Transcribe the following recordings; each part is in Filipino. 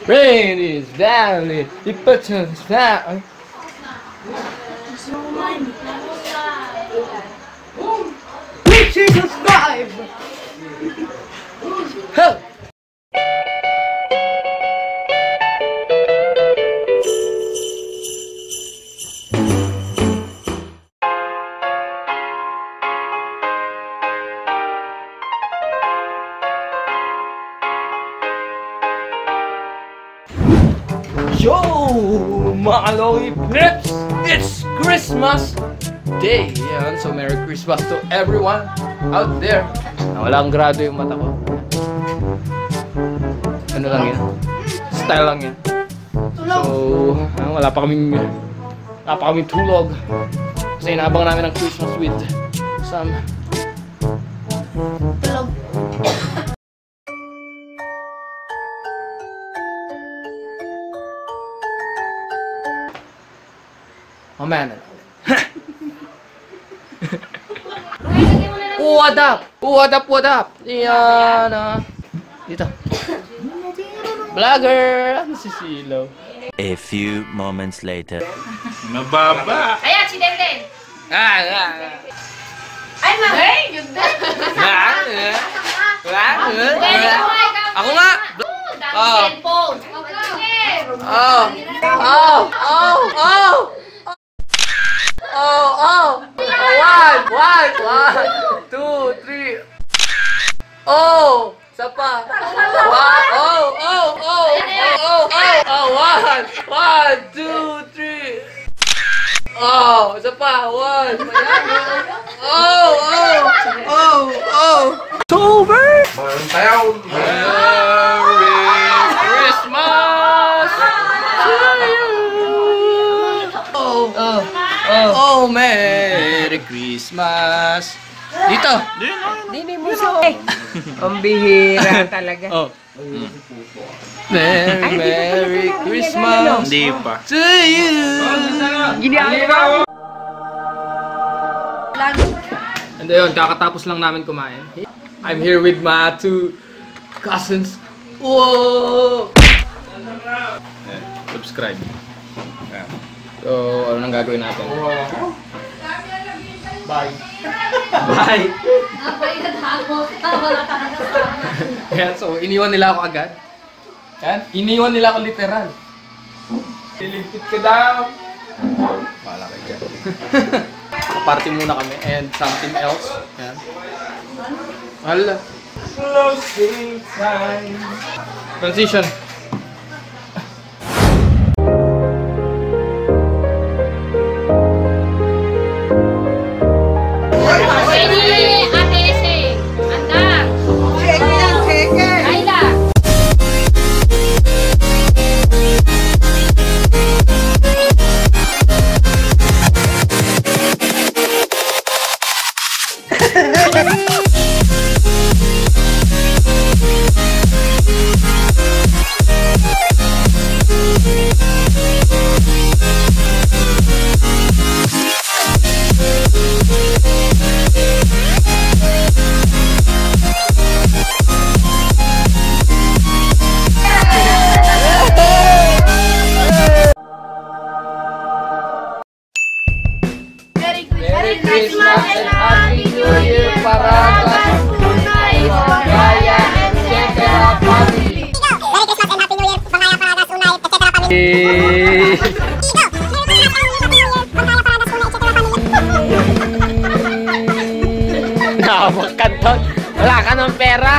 Rain is valley, Ipachon's valley. Which is a five. Help. Yo, mga Logi Pips! It's Christmas Day! Yan, so Merry Christmas to everyone out there. Walang grado yung mata ko. Ano lang yan? Style lang yan. So, wala pa kaming tulog. Kasi inaabang namin ang Christmas with some tulog. Oh man. What up? What up? What up? Yan. Dito. Vlogger. Si Silo. A few moments later. Mababa. Ayan, si Denden. Ay, ma. Hey, ganda. Ako nga. Cellphone. One, two, three. Oh, sapa. One, two, three. Oh, sapa. One. October. Merry Christmas to you. Oh, Merry Christmas. Dito. Dini mo so. Ang bihira talaga. Oh. Merry Christmas Hindi pa. to you. Ginagawa. And ayun, kakatapos lang namin kumain. I'm here with my two cousins. Whoa! Subscribe. So, ano nang gagawin natin? Bye. Bye! Ayan, so iniwan nila ako agad. Ayan, iniwan nila ako literal. Liligpit ka daw. Wala kayo dyan. Party muna kami and something else. Ayan. Hala. Closing time. Transition. Merry Christmas and Happy New Year para sa Sunay, Gaya, etc. family. Merry Christmas and Happy New Year, Bangaya Paragas, Unay, etc. family. Nakapagkanton. Wala ka ng pera.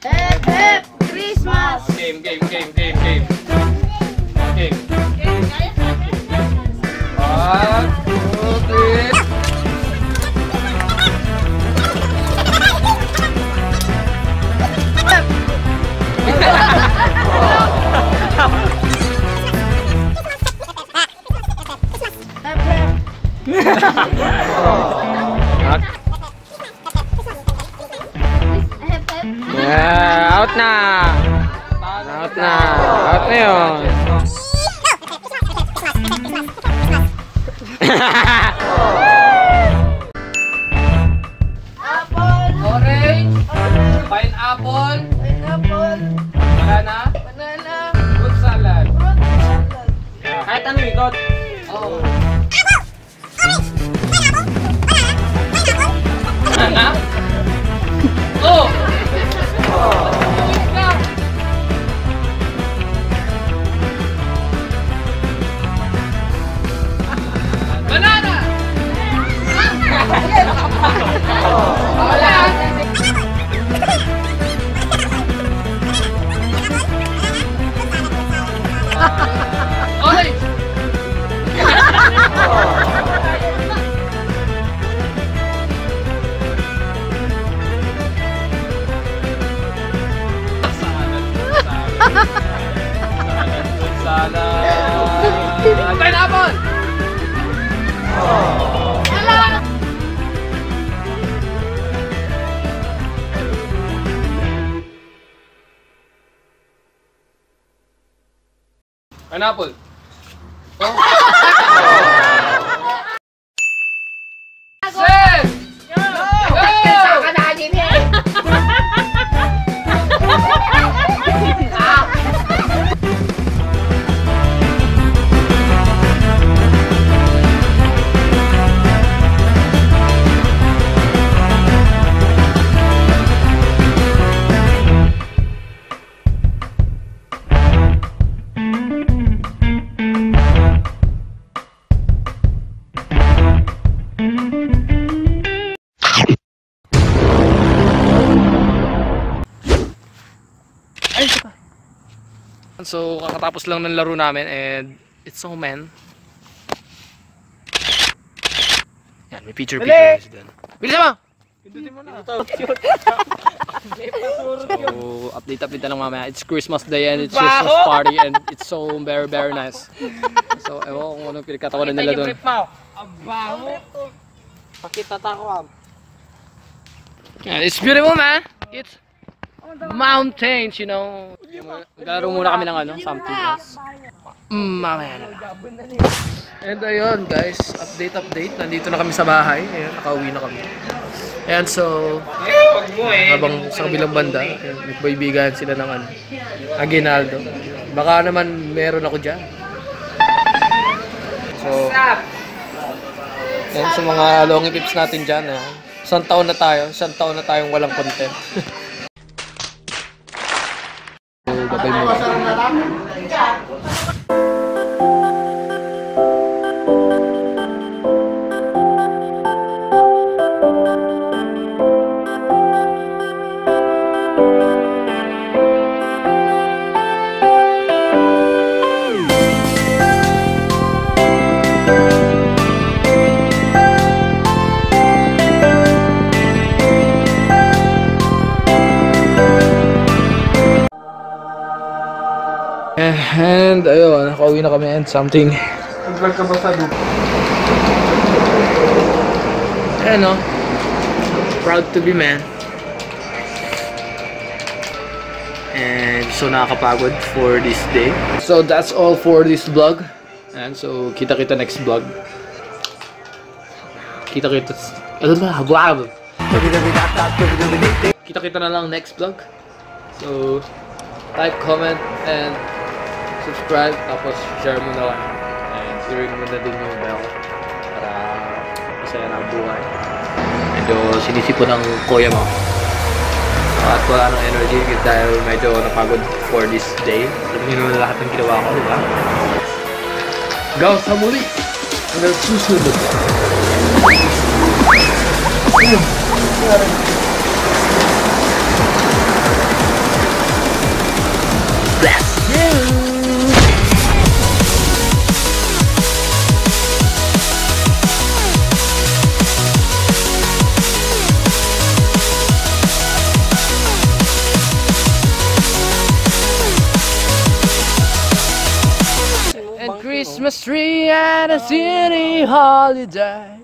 Hep, hep, Christmas! Game. Game. One, two, three. Hep, hep. Yeah, out na. Out na. Out na yun. Orange. Pineapple. Banana. Fruit salad. Kahit ano ikot. Oo. Banana. Oh! Banana! Orange! Salad. Pineapple! Pineapple. Set! Go! So, kakatapos lang ng laro namin and it's so man. Yan, may picture guys dyan. Bilis mo! So, update na lang mamaya. It's Christmas Day and it's Christmas party and it's so very nice. So, ewan ko kung anong pinagkatawanan nila doon. Pakita tayo. Yeah, it's beautiful, man. It's mountains, you know. Maglaro muna kami ng ano, something else. Mamaya na lang. And ayun guys, update. Nandito na kami sa bahay. Ayan, nakauwi na kami. And so, habang sa kabilang banda, nagbibigayan sila ng ano, aguinaldo. Baka naman meron ako dyan. So, yan sa mga longi pips natin dyan. Isang taon na tayong walang content. Babay mo. And ayun, nakauwi na kami and something. Nag-vlog ka ba sa Dubai? Ayan o. Proud to be man. And so nakakapagod for this day. So that's all for this vlog. And so kita-kita next vlog. Kita-kita na lang next vlog. So like, comment, and subscribe, tapos share mo na lang. And i-ring mo na din yung bell para masaya na ang buhay. Medyo sinisipo ng kuya mo. At wala ng energy dahil medyo napagod for this day. Alam niyo naman lahat ng ginawa ko, diba? Go sa muli! Hanggang susunod! And Christmas tree and a city holiday.